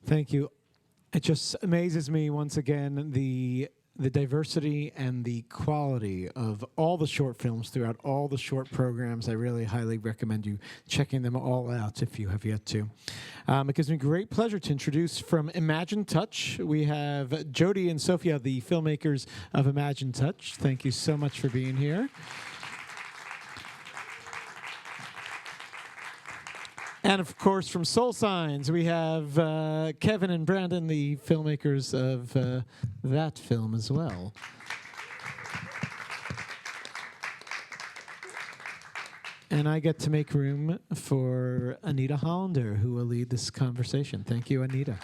Thank you. It just amazes me once again the diversity and the quality of all the short films throughout all the short programs. I really highly recommend you checking them all out if you have yet to. It gives me great pleasure to introduce from Imagine Touch. We have Jodee and Sofya, the filmmakers of Imagine Touch. Thank you so much for being here. And of course, from Soul Signs, we have Kevin and Brandon, the filmmakers of that film as well. And I get to make room for Anita Hollander, who will lead this conversation. Thank you, Anita.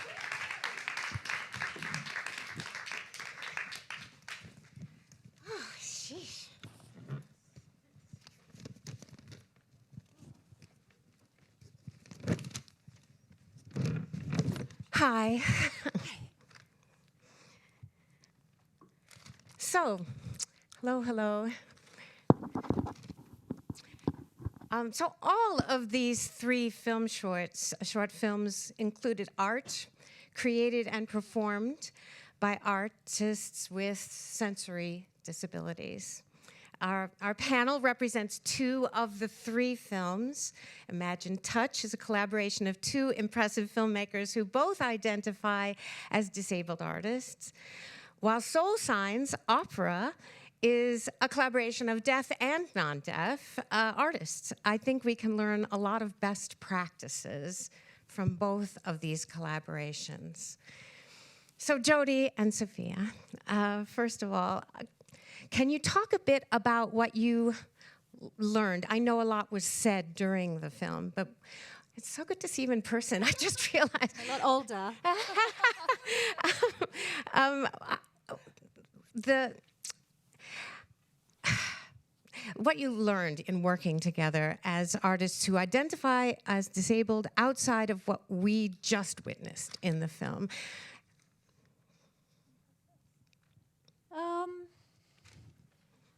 Hi. So, hello. So all of these three short films included art, created and performed by artists with sensory disabilities. Our panel represents two of the three films. Imagine Touch is a collaboration of two impressive filmmakers who both identify as disabled artists, while Soul Signs, opera, is a collaboration of deaf and non-deaf artists. I think we can learn a lot of best practices from both of these collaborations. So Jodee and Sofya, first of all, can you talk a bit about what you learned? I know a lot was said during the film, but it's so good to see you in person. I just realized. A lot older. What you learned in working together as artists who identify as disabled outside of what we just witnessed in the film.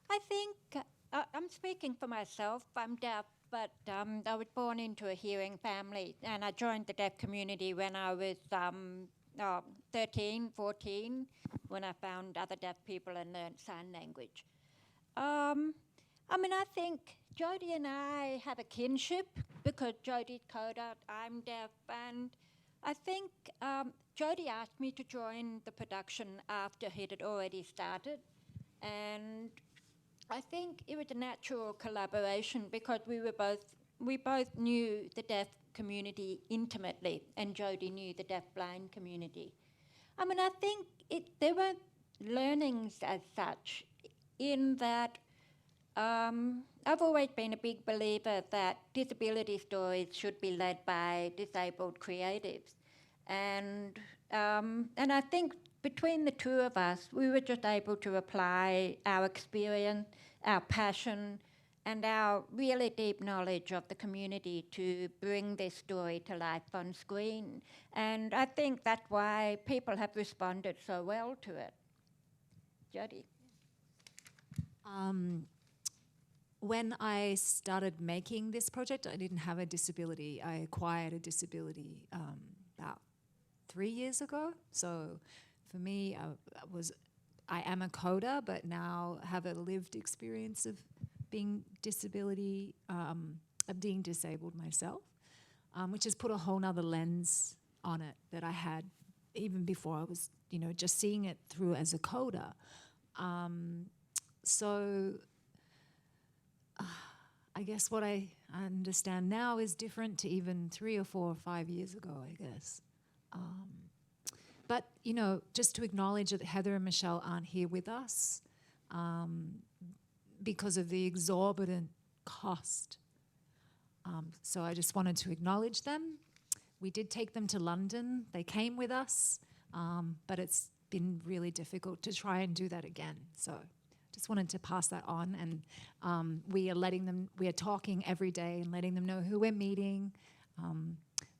I think I'm speaking for myself. I'm deaf, but I was born into a hearing family, and I joined the deaf community when I was 13, 14, when I found other deaf people and learned sign language. I think Jodee and I have a kinship because Jodee's coda, I'm deaf, and I think Jodee asked me to join the production after it had already started, and I think it was a natural collaboration because we both knew the deaf community intimately, and Jodee knew the deaf-blind community. I think there weren't learnings as such in that I've always been a big believer that disability stories should be led by disabled creatives. And I think between the two of us, we were just able to apply our experience, our passion, and our really deep knowledge of the community to bring this story to life on screen. And I think that's why people have responded so well to it. Jodee. When I started making this project, I didn't have a disability. I acquired a disability about 3 years ago. So for me, I am a coder, but now have a lived experience of being being disabled myself, which has put a whole nother lens on it that I had even before I was, just seeing it through as a coder. I guess what I understand now is different to even 3 or 4 or 5 years ago, I guess. But, just to acknowledge that Heather and Michelle aren't here with us because of the exorbitant cost. So I just wanted to acknowledge them. We did take them to London. They came with us, but it's been really difficult to try and do that again. So just wanted to pass that on, and we are talking every day and letting them know who we're meeting.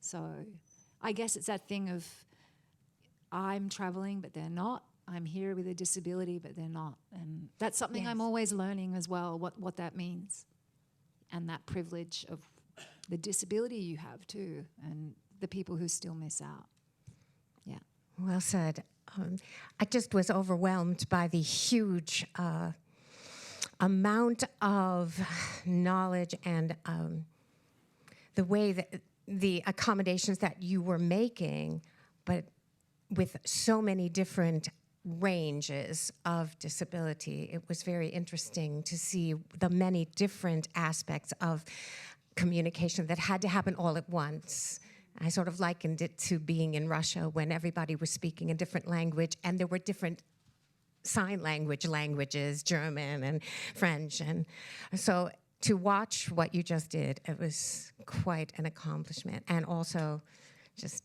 So I guess it's that thing of I'm traveling, but they're not. I'm here with a disability, but they're not. And that's something Yes. I'm always learning as well, what that means. And that privilege of the disability you have too, and the people who still miss out. Well said. I just was overwhelmed by the huge amount of knowledge and the way that the accommodations that you were making, but with so many different ranges of disability. It was very interesting to see the many different aspects of communication that had to happen all at once. I sort of likened it to being in Russia when everybody was speaking a different language and there were different sign languages, German and French. And so to watch what you just did, it was quite an accomplishment. And also,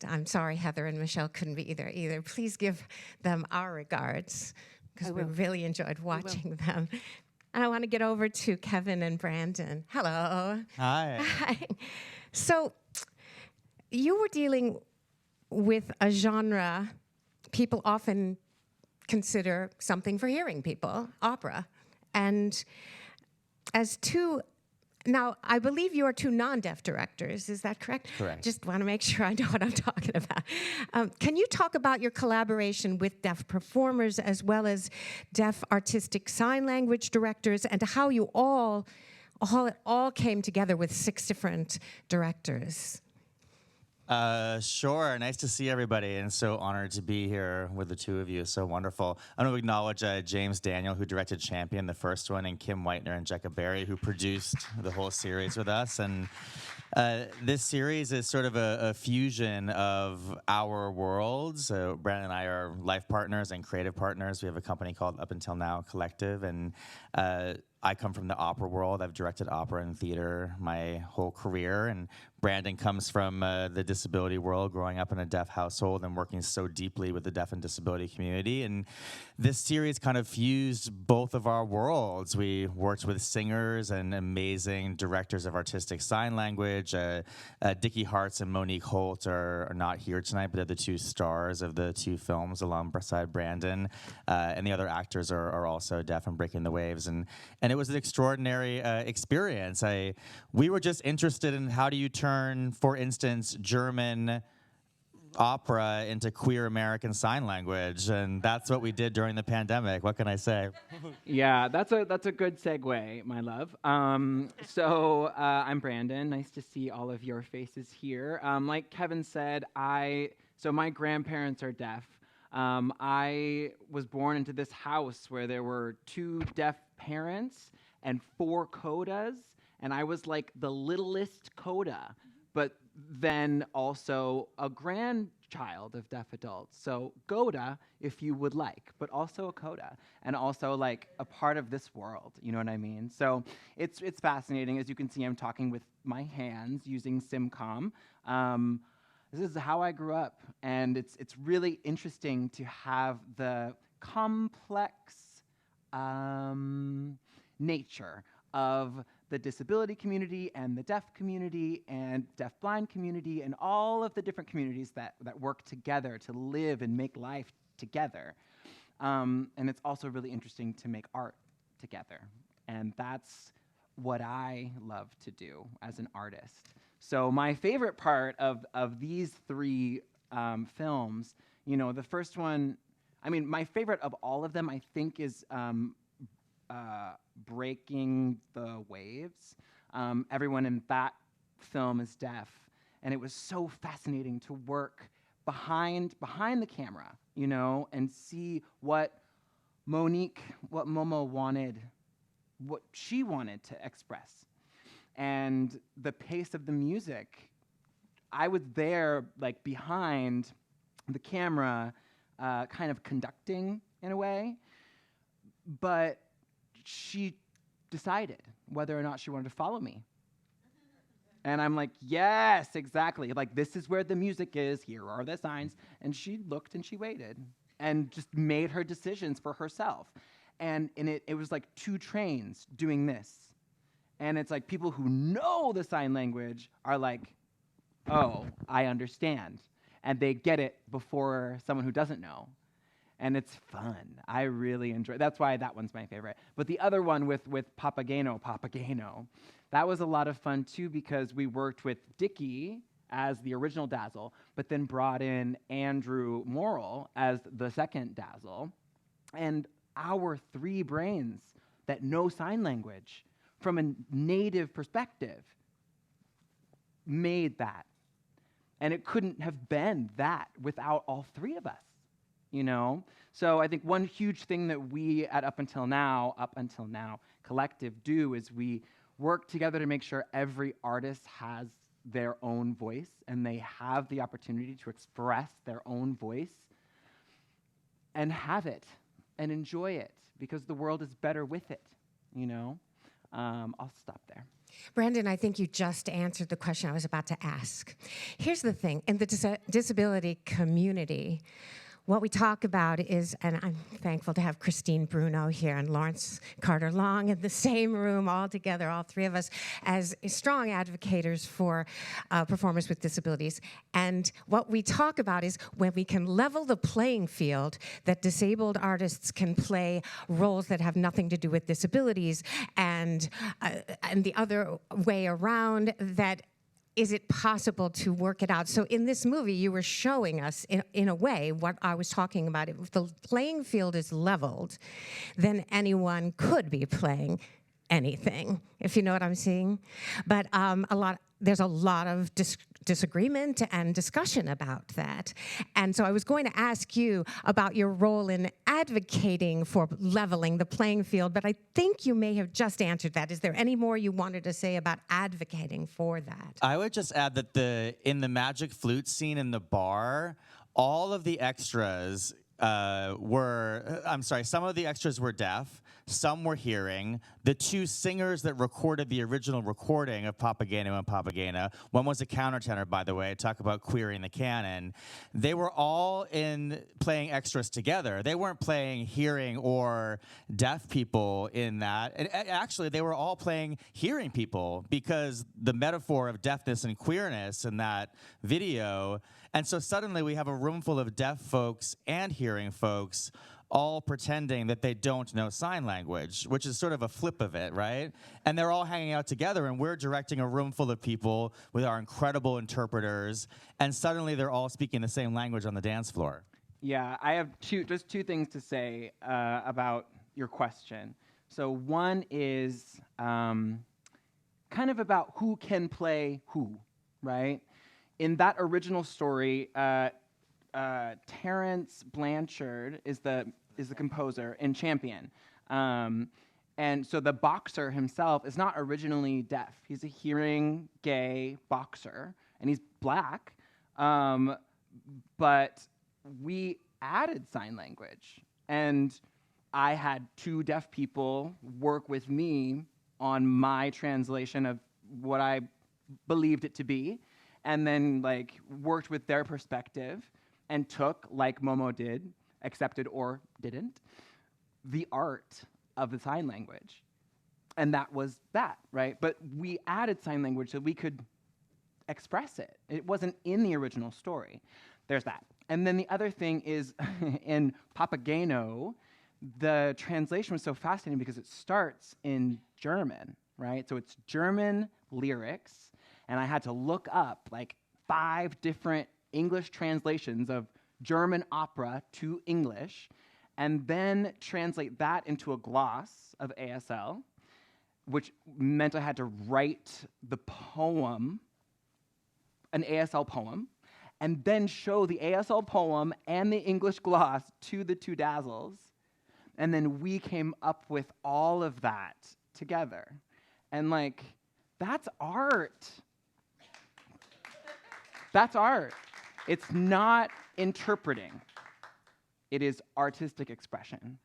I'm sorry Heather and Michelle couldn't be either. Please give them our regards, because we really enjoyed watching them. And I want to get over to Kevin and Brandon. Hello. Hi. Hi. So you were dealing with a genre people often consider something for hearing people, opera. And as two, now I believe you are two non-deaf directors, is that correct? Correct. Just want to make sure I know what I'm talking about. Can you talk about your collaboration with deaf performers as well as deaf artistic sign language directors, and how you all came together with 6 different directors? Sure. Nice to see everybody, and so honored to be here with the two of you. So wonderful. I want to acknowledge James Daniel, who directed Champion, the first one, and Kim Whitener and Jecca Berry, who produced the whole series with us. And this series is sort of a fusion of our worlds. Brandon and I are life partners and creative partners. We have a company called Up Until Now Collective, and I come from the opera world. I've directed opera and theater my whole career, and Brandon comes from the disability world, growing up in a deaf household and working so deeply with the deaf and disability community. And this series kind of fused both of our worlds. We worked with singers and amazing directors of artistic sign language. Dickie Hartz and Monique Holt are not here tonight, but they're the 2 stars of the 2 films alongside Brandon. And the other actors are also deaf and breaking the waves. And it was an extraordinary experience. We were just interested in how do you turn, for instance, German opera into queer American Sign Language, and that's what we did during the pandemic. What can I say? Yeah, that's a good segue, my love. So I'm Brandon. Nice to see all of your faces here. Like Kevin said, so my grandparents are deaf. I was born into this house where there were 2 deaf parents and 4 codas, and I was like the littlest coda, but then also a grandchild of deaf adults. So Goda, if you would like, but also a coda, and also like a part of this world, you know what I mean? So it's fascinating. As you can see, I'm talking with my hands using SimCom. This is how I grew up, and it's really interesting to have the complex nature of the disability community and the deaf community and deaf-blind community and all of the different communities that work together to live and make life together. And it's also really interesting to make art together. And that's what I love to do as an artist. So my favorite part of these 3 films, you know, the first one, I mean, my favorite of all of them, I think, is Breaking the Waves. Everyone in that film is deaf, and it was so fascinating to work behind the camera, you know, and see what Momo wanted, what she wanted to express. And the pace of the music, I was there, like, behind the camera, kind of conducting in a way, but she decided whether or not she wanted to follow me. And I'm like, yes, exactly. Like, this is where the music is. Here are the signs. And she looked and she waited and just made her decisions for herself. And it was like 2 trains doing this. And it's like people who know the sign language are like, oh, I understand. And they get it before someone who doesn't know. And it's fun. I really enjoy it. That's why that one's my favorite. But the other one with Papageno, that was a lot of fun too, because we worked with Dickie as the original Dazzle, but then brought in Andrew Morrill as the second Dazzle. And our three brains that know sign language from a native perspective made that. And it couldn't have been that without all three of us, you know? So I think one huge thing that we at Up Until Now Collective do is we work together to make sure every artist has their own voice and they have the opportunity to express their own voice and have it and enjoy it, because the world is better with it, you know? I'll stop there. Brandon, I think you just answered the question I was about to ask. Here's the thing. In the disability community, what we talk about is, and I'm thankful to have Christine Bruno here and Lawrence Carter-Long in the same room all together, all three of us, as strong advocates for performers with disabilities. And what we talk about is when we can level the playing field, that disabled artists can play roles that have nothing to do with disabilities, and the other way around, that is it possible to work it out? So in this movie, you were showing us, in a way, what I was talking about. If the playing field is leveled, then anyone could be playing anything, if you know what I'm saying. But there's a lot of disagreement and discussion about that. And so I was going to ask you about your role in advocating for leveling the playing field, but I think you may have just answered that. Is there any more you wanted to say about advocating for that? I would just add that in the magic flute scene in the bar, all of the extras some of the extras were deaf, some were hearing. The two singers that recorded the original recording of Papageno and Papagena, one was a countertenor, by the way, talk about queering the canon. They were all playing extras together. They weren't playing hearing or deaf people in that. And actually, they were all playing hearing people, because the metaphor of deafness and queerness in that video. And so suddenly we have a room full of deaf folks and hearing folks all pretending that they don't know sign language, which is sort of a flip of it, right? And they're all hanging out together, and we're directing a room full of people with our incredible interpreters, and suddenly they're all speaking the same language on the dance floor. Yeah, I have just two things to say about your question. So one is kind of about who can play who, right? In that original story, Terrence Blanchard is the composer in Champion. And so the boxer himself is not originally deaf. He's a hearing gay boxer, and he's black. But we added sign language. And I had two deaf people work with me on my translation of what I believed it to be, and then worked with their perspective and took, like Momo did, accepted or didn't, the art of the sign language. And that was that, right? But we added sign language so we could express it. It wasn't in the original story. There's that. And then the other thing is in Papageno, the translation was so fascinating because it starts in German, right? So it's German lyrics, and I had to look up 5 different English translations of German opera to English, and then translate that into a gloss of ASL, which meant I had to write the poem, an ASL poem, and then show the ASL poem and the English gloss to the two Dazzles. And then we came up with all of that together. And that's art. That's art. It's not interpreting. It is artistic expression.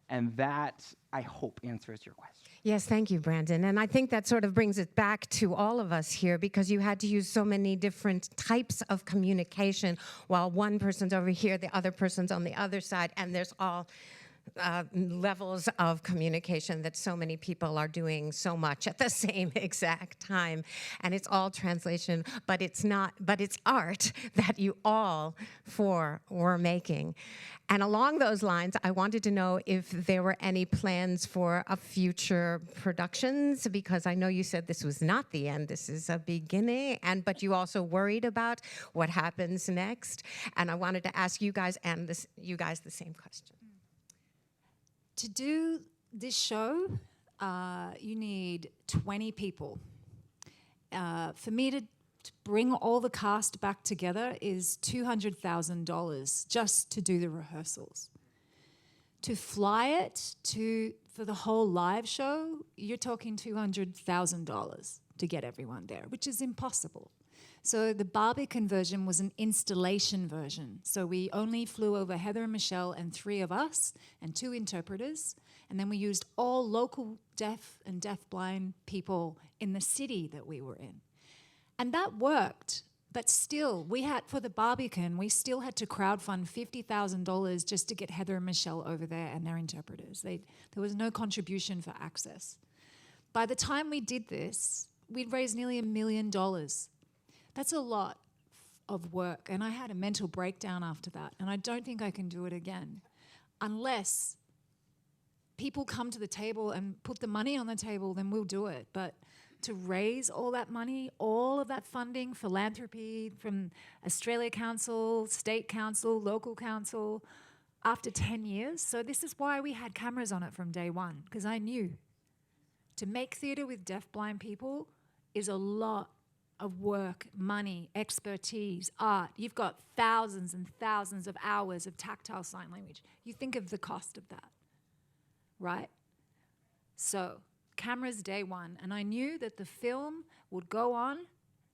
And that, I hope, answers your question. Yes, thank you, Brandon. And I think that sort of brings it back to all of us here, because you had to use so many different types of communication while one person's over here, the other person's on the other side, and there's all levels of communication that so many people are doing so much at the same exact time. And it's all translation, but it's not, but it's art that you all four were making. And along those lines, I wanted to know if there were any plans for a future productions, because I know you said this was not the end, this is a beginning, but you also worried about what happens next. And I wanted to ask you guys the same question. To do this show, you need 20 people. For me to bring all the cast back together is $200,000 just to do the rehearsals. To fly it for the whole live show, you're talking $200,000 to get everyone there, which is impossible. So the Barbican version was an installation version. So we only flew over Heather and Michelle and 3 of us and 2 interpreters. And then we used all local deaf and deafblind people in the city that we were in. And that worked. But still, for the Barbican, we still had to crowdfund $50,000 just to get Heather and Michelle over there and their interpreters. There was no contribution for access. By the time we did this, we'd raised nearly $1 million. That's a lot of work, and I had a mental breakdown after that, and I don't think I can do it again unless people come to the table and put the money on the table, then we'll do it. But to raise all that money, all of that funding, philanthropy from Australia Council, State Council, local council, after 10 years. So this is why we had cameras on it from day one, because I knew to make theatre with deafblind people is a lot of work, money, expertise, art. You've got thousands and thousands of hours of tactile sign language. You think of the cost of that, right? So cameras day one, and I knew that the film would go on,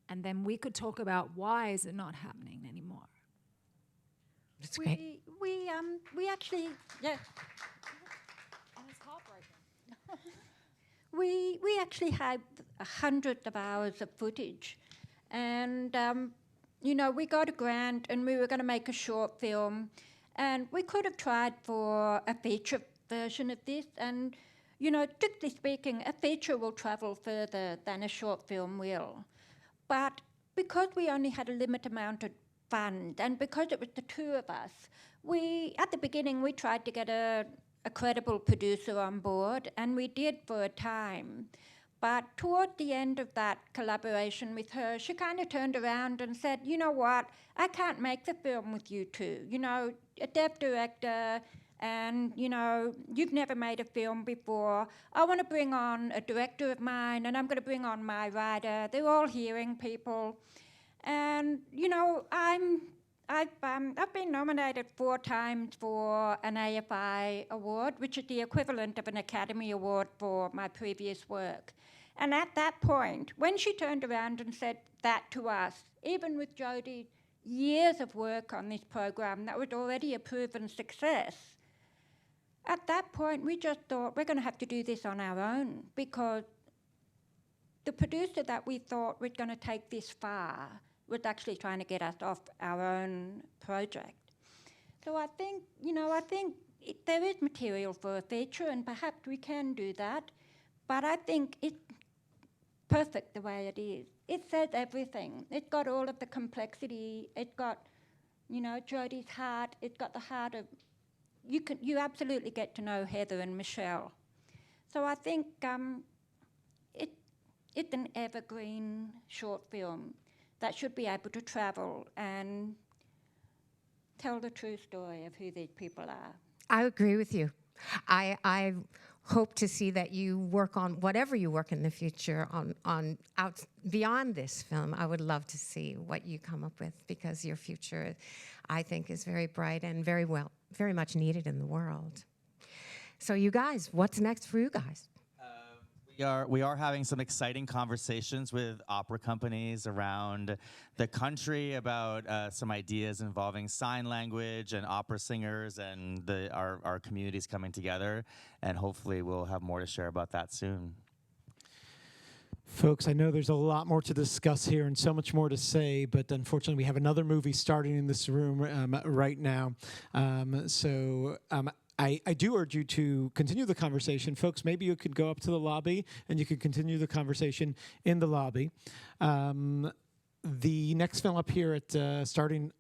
and then we could talk about why is it not happening anymore. That's great. We actually, yeah. And it's heartbreaking. We actually had 100 of hours of footage, and we got a grant and we were going to make a short film, and we could have tried for a feature version of this, and strictly speaking, a feature will travel further than a short film will, but because we only had a limited amount of fund, and because it was the 2 of us, at the beginning we tried to get a credible producer on board, and we did for a time. But toward the end of that collaboration with her, she kind of turned around and said, you know what, I can't make the film with you 2. A deaf director, and, you've never made a film before. I want to bring on a director of mine, and I'm going to bring on my writer. They're all hearing people. And, I've been nominated 4 times for an AFI award, which is the equivalent of an Academy Award for my previous work. And at that point, when she turned around and said that to us, even with Jodee, years of work on this program that was already a proven success, at that point we just thought we're going to have to do this on our own, because the producer that we thought was going to take this far was actually trying to get us off our own project. So I think there is material for a feature, and perhaps we can do that, but I think it's perfect the way it is. It says everything. It's got all of the complexity. It's got, Jodee's heart. It's got the heart of, you absolutely get to know Heather and Michelle. So I think it's an evergreen short film that should be able to travel and tell the true story of who these people are. I agree with you. I hope to see that you work on whatever you work in the future on out beyond this film. I would love to see what you come up with, because your future, I think, is very bright and very much needed in the world. So you guys, what's next for you guys? We are having some exciting conversations with opera companies around the country about some ideas involving sign language and opera singers and our communities coming together, and hopefully we'll have more to share about that soon. Folks, I know there's a lot more to discuss here and so much more to say, but unfortunately we have another movie starting in this room right now. I do urge you to continue the conversation. Folks, maybe you could go up to the lobby and you could continue the conversation in the lobby. The next film up here at starting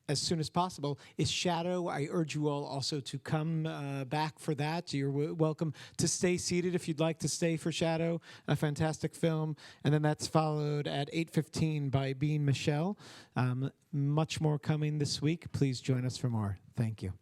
as soon as possible is Shadow. I urge you all also to come back for that. You're welcome to stay seated if you'd like to stay for Shadow, a fantastic film. And then that's followed at 8:15 by Being Michelle. Much more coming this week. Please join us for more. Thank you.